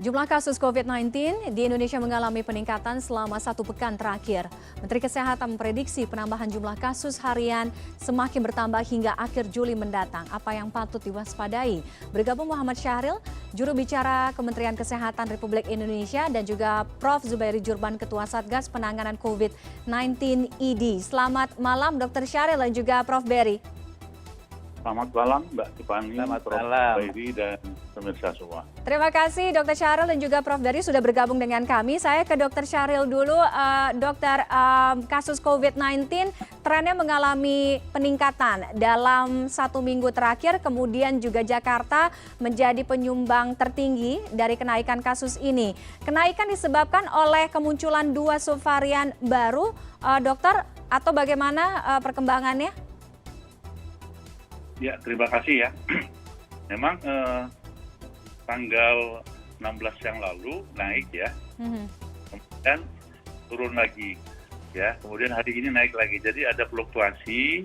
Jumlah kasus COVID-19 di Indonesia mengalami peningkatan selama 1 pekan terakhir. Menteri Kesehatan memprediksi penambahan jumlah kasus harian semakin bertambah hingga akhir Juli mendatang. Apa yang patut diwaspadai? Bergabung Muhammad Syahril, juru bicara Kementerian Kesehatan Republik Indonesia, dan juga Prof. Zubairi Jurban, Ketua Satgas Penanganan COVID-19 ID. Selamat malam Dr. Syahril dan juga Prof. Berry. Selamat malam Mbak Tiffany, Prof. Zubairi, dan pemirsa semua. Terima kasih Dr. Syahril dan juga Prof. Berry sudah bergabung dengan kami. Saya ke Dr. Syahril dulu. Dokter, kasus COVID-19 trennya mengalami peningkatan dalam 1 minggu terakhir, kemudian juga Jakarta menjadi penyumbang tertinggi dari kenaikan kasus ini. Kenaikan disebabkan oleh kemunculan 2 subvarian baru, dokter, atau bagaimana perkembangannya? Ya, terima kasih ya. Memang tanggal 16 yang lalu naik ya, kemudian turun lagi ya, kemudian hari ini naik lagi. Jadi ada fluktuasi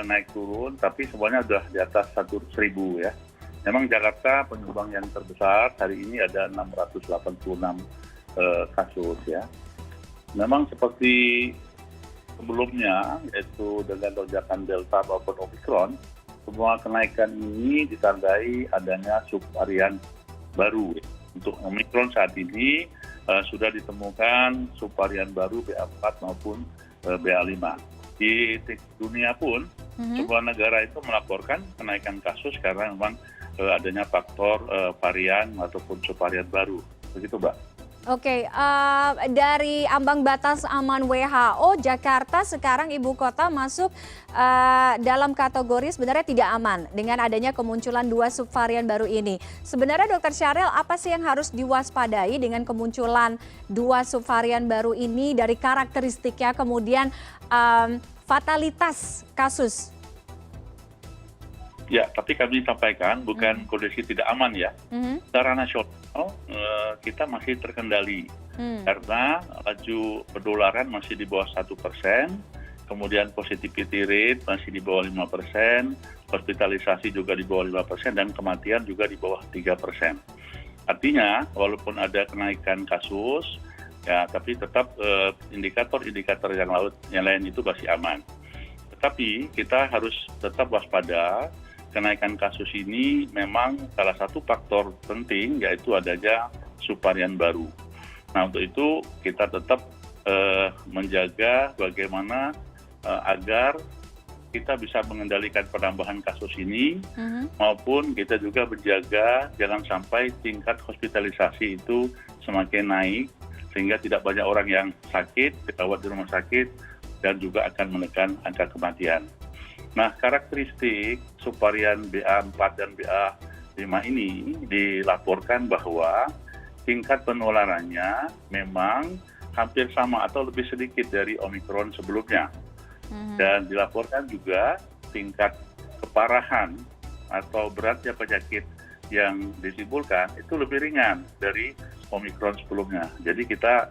naik turun, tapi semuanya sudah di atas 1.000 ya. Memang Jakarta penyumbang yang terbesar, hari ini ada 686 kasus ya. Memang seperti sebelumnya, yaitu dengan lonjakan Delta maupun Omicron, semua kenaikan ini ditandai adanya subvarian baru. Untuk Omicron saat ini sudah ditemukan subvarian baru BA4 maupun BA5. Di dunia pun semua negara itu melaporkan kenaikan kasus karena memang adanya faktor varian ataupun subvarian baru. Begitu, Mbak. Oke, dari ambang batas aman WHO, Jakarta sekarang ibu kota masuk dalam kategori sebenarnya tidak aman dengan adanya kemunculan 2 subvarian baru ini. Sebenarnya Dr. Syahril, apa sih yang harus diwaspadai dengan kemunculan 2 subvarian baru ini dari karakteristiknya, kemudian fatalitas kasus? Ya, tapi kami sampaikan bukan kondisi tidak aman ya. Secara nasional kita masih terkendali karena laju penularan masih di bawah 1%, kemudian positivity rate masih di bawah 5%, hospitalisasi juga di bawah 5%, dan kematian juga di bawah 3%. Artinya walaupun ada kenaikan kasus, ya tapi tetap indikator-indikator yang lain itu masih aman. Tetapi kita harus tetap waspada. Kenaikan kasus ini memang salah satu faktor penting, yaitu adanya subvarian baru. Nah, untuk itu kita tetap menjaga bagaimana agar kita bisa mengendalikan penambahan kasus ini, maupun kita juga menjaga jangan sampai tingkat hospitalisasi itu semakin naik, sehingga tidak banyak orang yang sakit, dirawat di rumah sakit, dan juga akan menekan angka kematian. Nah, karakteristik subvarian BA4 dan BA5 ini dilaporkan bahwa tingkat penularannya memang hampir sama atau lebih sedikit dari Omicron sebelumnya. Dan dilaporkan juga tingkat keparahan atau beratnya penyakit yang ditimbulkan itu lebih ringan dari Omicron sebelumnya. Jadi kita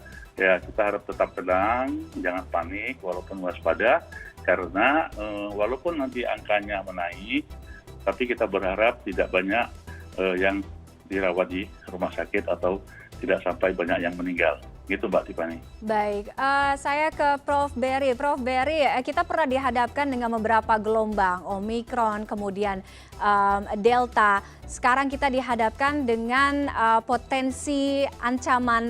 harus tetap tenang, jangan panik walaupun waspada, karena walaupun nanti angkanya menaik, tapi kita berharap tidak banyak yang dirawat di rumah sakit atau tidak sampai banyak yang meninggal. Gitu Mbak Tiffany. Baik, saya ke Prof. Berry. Prof. Berry, kita pernah dihadapkan dengan beberapa gelombang, Omicron, kemudian Delta. Sekarang kita dihadapkan dengan potensi ancaman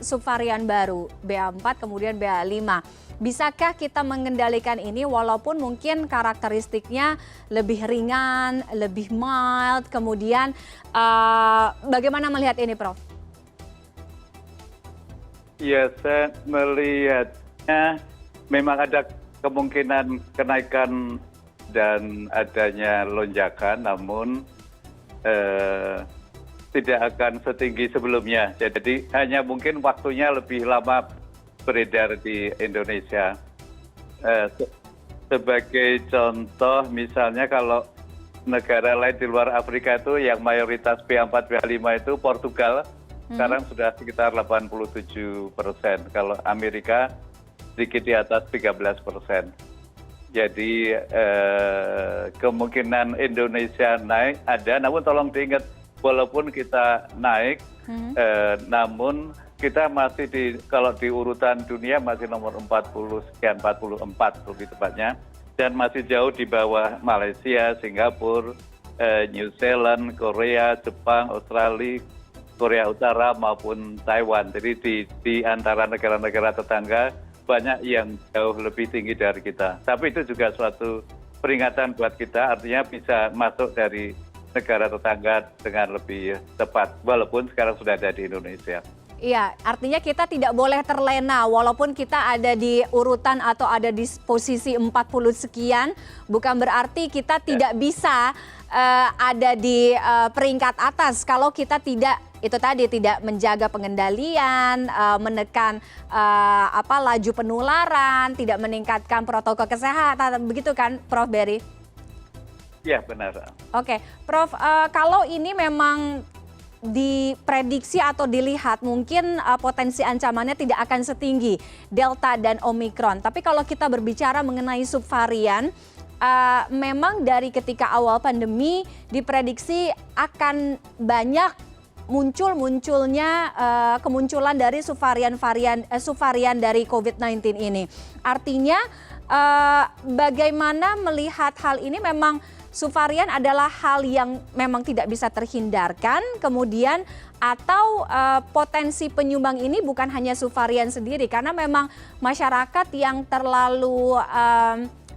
subvarian baru, BA4 kemudian BA5. Bisakah kita mengendalikan ini walaupun mungkin karakteristiknya lebih ringan, lebih mild, kemudian bagaimana melihat ini, Prof? Ya, saya melihatnya memang ada kemungkinan kenaikan dan adanya lonjakan, namun tidak akan setinggi sebelumnya. Jadi hanya mungkin waktunya lebih lama beredar di Indonesia. Sebagai contoh, misalnya kalau negara lain di luar Afrika itu yang mayoritas BA4, BA5 itu Portugal, sekarang sudah sekitar 87%. Kalau Amerika sedikit di atas 13%. Jadi kemungkinan Indonesia naik ada, namun tolong diingat walaupun kita naik, namun kita masih kalau di urutan dunia masih nomor 40 sekian, 44 lebih tepatnya, dan masih jauh di bawah Malaysia, Singapura, New Zealand, Korea, Jepang, Australia, Korea Utara maupun Taiwan. Jadi di antara negara-negara tetangga banyak yang jauh lebih tinggi dari kita. Tapi itu juga suatu peringatan buat kita, artinya bisa masuk dari negara tetangga dengan lebih cepat, walaupun sekarang sudah ada di Indonesia. Iya, artinya kita tidak boleh terlena walaupun kita ada di urutan atau ada di posisi 40 sekian, bukan berarti kita tidak bisa ada di peringkat atas kalau kita tidak menjaga pengendalian, menekan laju penularan, tidak meningkatkan protokol kesehatan, begitu kan Prof. Berry? Iya, benar. Oke, Prof, kalau ini memang diprediksi atau dilihat mungkin potensi ancamannya tidak akan setinggi Delta dan Omicron. Tapi kalau kita berbicara mengenai subvarian, memang dari ketika awal pandemi diprediksi akan banyak munculnya kemunculan dari subvarian dari COVID-19 ini. Artinya bagaimana melihat hal ini? Memang subvarian adalah hal yang memang tidak bisa terhindarkan, kemudian atau potensi penyumbang ini bukan hanya subvarian sendiri, karena memang masyarakat yang terlalu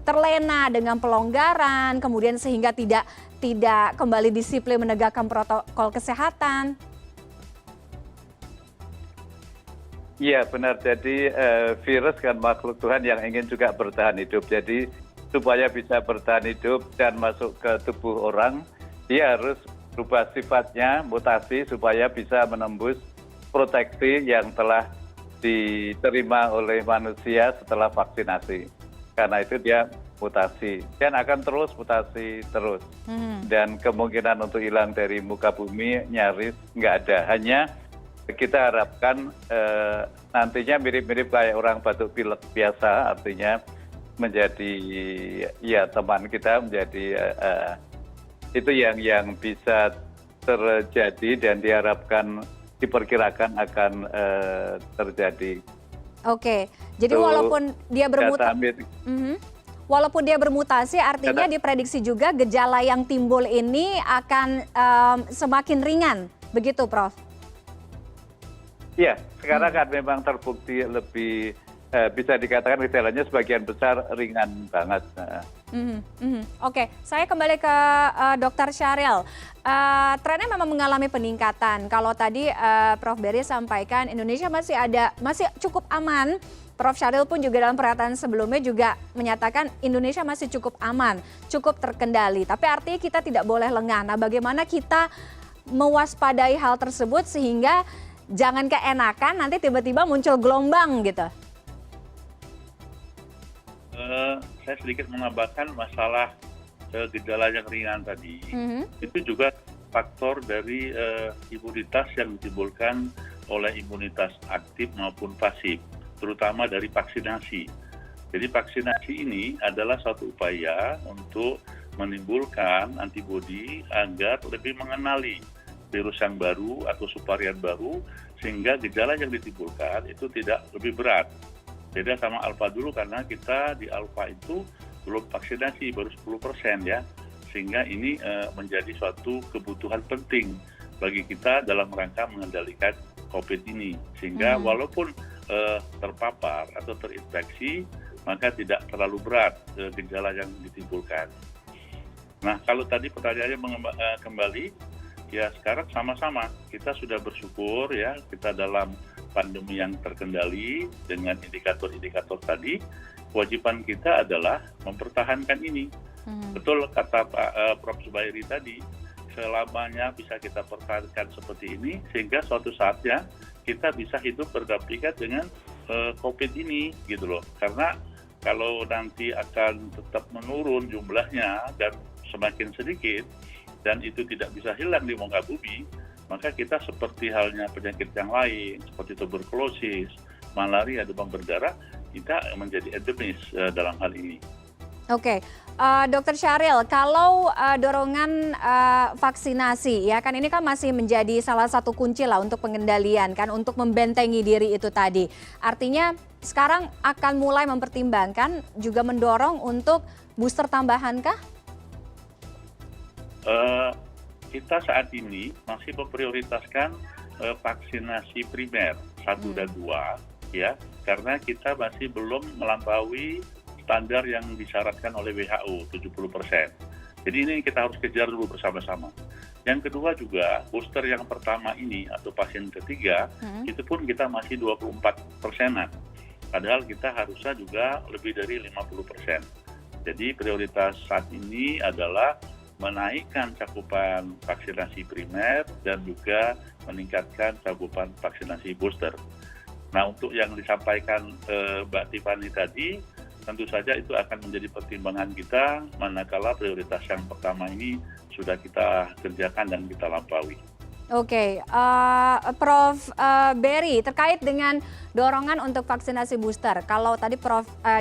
terlena dengan pelonggaran, kemudian sehingga tidak kembali disiplin menegakkan protokol kesehatan. Iya, benar. Jadi virus kan makhluk Tuhan yang ingin juga bertahan hidup. Jadi supaya bisa bertahan hidup dan masuk ke tubuh orang, dia harus berubah sifatnya, mutasi, supaya bisa menembus proteksi yang telah diterima oleh manusia setelah vaksinasi. Karena itu dia mutasi, dan akan terus mutasi terus. Dan kemungkinan untuk hilang dari muka bumi nyaris nggak ada. Hanya kita harapkan nantinya mirip-mirip kayak orang batuk pilek biasa, artinya menjadi teman kita, menjadi itu yang bisa terjadi dan diperkirakan akan terjadi. Oke, jadi walaupun dia bermutasi, artinya diprediksi juga gejala yang timbul ini akan semakin ringan, begitu Prof? Iya, sekarang kan memang terbukti lebih bisa dikatakan gejalanya sebagian besar ringan banget. Oke, saya kembali ke Dr. Syahril. Trennya memang mengalami peningkatan. Kalau tadi Prof. Berry sampaikan Indonesia masih cukup aman. Prof. Syahril pun juga dalam pernyataan sebelumnya juga menyatakan Indonesia masih cukup aman, cukup terkendali. Tapi artinya kita tidak boleh lengah. Nah, bagaimana kita mewaspadai hal tersebut sehingga jangan keenakan nanti tiba-tiba muncul gelombang gitu? Saya sedikit menambahkan masalah gejala yang ringan tadi. Itu juga faktor dari imunitas yang ditimbulkan oleh imunitas aktif maupun pasif, terutama dari vaksinasi. Jadi vaksinasi ini adalah suatu upaya untuk menimbulkan antibodi agar lebih mengenali virus yang baru atau subvarian baru, sehingga gejala yang ditimbulkan itu tidak lebih berat. Beda sama alfa dulu, karena kita di alfa itu belum vaksinasi, baru 10% ya. Sehingga ini menjadi suatu kebutuhan penting bagi kita dalam rangka mengendalikan COVID ini. Sehingga walaupun terpapar atau terinfeksi, maka tidak terlalu berat gejala yang ditimbulkan. Nah, kalau tadi pertanyaannya kembali, ya sekarang sama-sama kita sudah bersyukur ya, kita dalam pandemi yang terkendali dengan indikator-indikator tadi. Kewajiban kita adalah mempertahankan ini. Betul kata Pak Prof. Zubairi tadi, selamanya bisa kita pertahankan seperti ini, sehingga suatu saatnya kita bisa hidup berdampingan dengan COVID ini, gitu loh. Karena kalau nanti akan tetap menurun jumlahnya dan semakin sedikit, dan itu tidak bisa hilang di muka bumi, maka kita seperti halnya penyakit yang lain, seperti tuberkulosis, malaria, demam berdarah, kita menjadi endemis dalam hal ini. Oke, Dokter Syahril, kalau dorongan vaksinasi, ya kan ini kan masih menjadi salah satu kunci lah untuk pengendalian kan, untuk membentengi diri itu tadi. Artinya sekarang akan mulai mempertimbangkan juga mendorong untuk booster tambahan kah? Kita saat ini masih memprioritaskan vaksinasi primer 1 dan 2, ya, karena kita masih belum melampaui standar yang disyaratkan oleh WHO 70%. Jadi ini kita harus kejar dulu bersama-sama. Yang kedua juga booster yang pertama ini atau vaksin ketiga itu pun kita masih 24%-an. Padahal kita harusnya juga lebih dari 50%. Jadi prioritas saat ini adalah menaikkan cakupan vaksinasi primer dan juga meningkatkan cakupan vaksinasi booster. Nah, untuk yang disampaikan Mbak Tiffany tadi, tentu saja itu akan menjadi pertimbangan kita manakala prioritas yang pertama ini sudah kita kerjakan dan kita lampaui. Oke, Prof. Berry, terkait dengan dorongan untuk vaksinasi booster, kalau tadi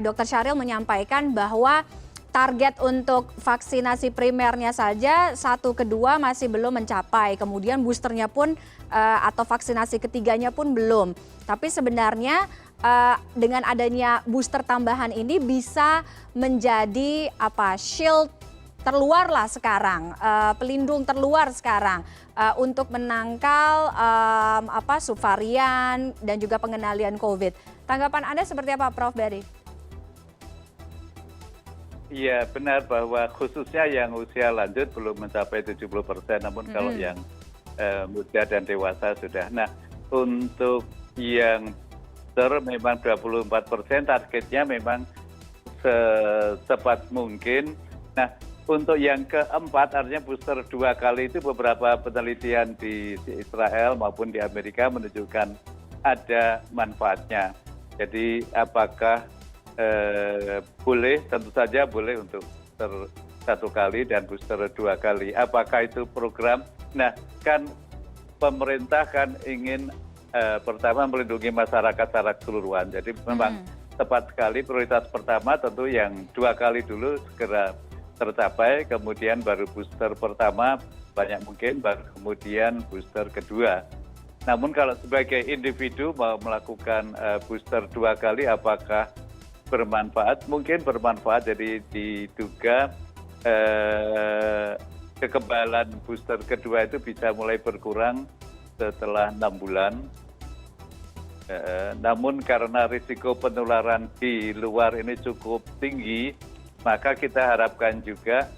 Dr. Syahril menyampaikan bahwa target untuk vaksinasi primernya saja 1 ke 2 masih belum mencapai, kemudian boosternya pun atau vaksinasi ketiganya pun belum. Tapi sebenarnya dengan adanya booster tambahan ini bisa menjadi shield terluar lah sekarang, pelindung terluar sekarang untuk menangkal subvarian dan juga pengendalian COVID. Tanggapan Anda seperti apa, Prof. Berry? Iya, benar bahwa khususnya yang usia lanjut belum mencapai 70%, namun kalau yang muda dan dewasa sudah. Nah, untuk yang memang 24%, targetnya memang secepat mungkin. Nah, untuk yang keempat, artinya booster 2 kali itu beberapa penelitian di Israel maupun di Amerika menunjukkan ada manfaatnya. Jadi apakah boleh, tentu saja boleh untuk booster 1 kali dan booster 2 kali. Apakah itu program? Nah, kan pemerintah kan ingin pertama melindungi masyarakat secara keseluruhan. Jadi memang tepat sekali prioritas pertama tentu yang 2 kali dulu segera tercapai, kemudian baru booster pertama banyak mungkin, baru kemudian booster kedua. Namun kalau sebagai individu mau melakukan booster 2 kali apakah bermanfaat? Mungkin bermanfaat, jadi diduga kekebalan booster kedua itu bisa mulai berkurang setelah 6 bulan. Namun karena risiko penularan di luar ini cukup tinggi, maka kita harapkan juga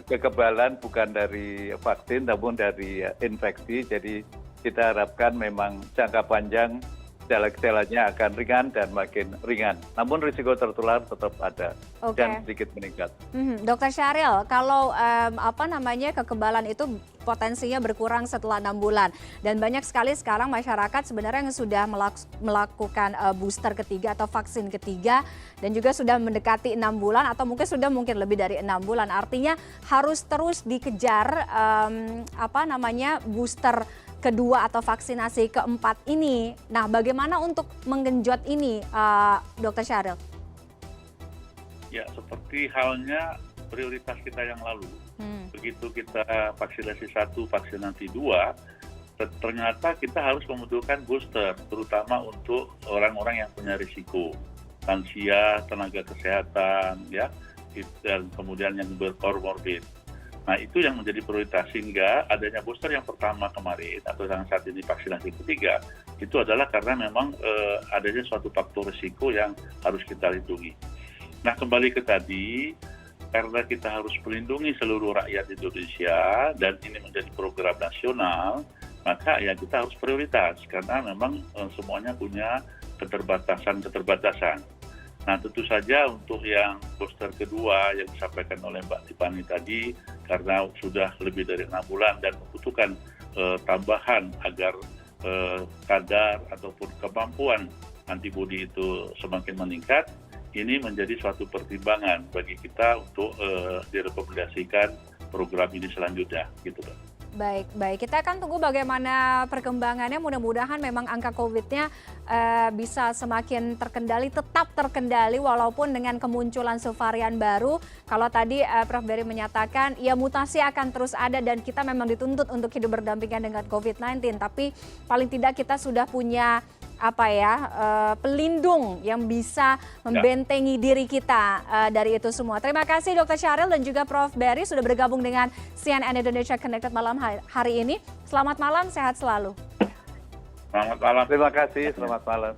kekebalan bukan dari vaksin namun dari infeksi. Jadi kita harapkan memang jangka panjang gejala-gejalanya akan ringan dan makin ringan. Namun risiko tertular tetap ada dan sedikit meningkat. Dokter Syahril, kalau kekebalan itu potensinya berkurang setelah 6 bulan dan banyak sekali sekarang masyarakat sebenarnya yang sudah melakukan booster ketiga atau vaksin ketiga dan juga sudah mendekati 6 bulan atau mungkin lebih dari 6 bulan. Artinya harus terus dikejar booster kedua atau vaksinasi keempat ini. Nah, bagaimana untuk menggenjot ini, Dr. Syahril? Ya, seperti halnya prioritas kita yang lalu. Begitu kita vaksinasi 1, vaksinasi 2, ternyata kita harus membutuhkan booster, terutama untuk orang-orang yang punya risiko, lansia, tenaga kesehatan, ya, dan kemudian yang berkomorbid. Nah, itu yang menjadi prioritas, sehingga adanya booster yang pertama kemarin atau yang saat ini vaksinasi ketiga itu adalah karena memang adanya suatu faktor risiko yang harus kita lindungi. Nah, kembali ke tadi, karena kita harus melindungi seluruh rakyat Indonesia dan ini menjadi program nasional, maka ya kita harus prioritas karena memang semuanya punya keterbatasan. Nah, tentu saja untuk yang booster kedua yang disampaikan oleh Mbak Tiffany tadi, karena sudah lebih dari 6 bulan dan membutuhkan tambahan agar kadar ataupun kemampuan antibodi itu semakin meningkat, ini menjadi suatu pertimbangan bagi kita untuk direkomendasikan program ini selanjutnya, gitu, Pak. Baik, baik. Kita akan tunggu bagaimana perkembangannya. Mudah-mudahan memang angka COVID-nya bisa semakin terkendali, tetap terkendali walaupun dengan kemunculan subvarian baru. Kalau tadi Prof. Berry menyatakan, ya mutasi akan terus ada dan kita memang dituntut untuk hidup berdampingan dengan COVID-19. Tapi paling tidak kita sudah punya pelindung yang bisa membentengi diri kita dari itu semua. Terima kasih Dr. Syahril dan juga Prof. Berry sudah bergabung dengan CNN Indonesia Connected malam hari ini. Selamat malam, sehat selalu. Selamat malam. Terima kasih, selamat malam.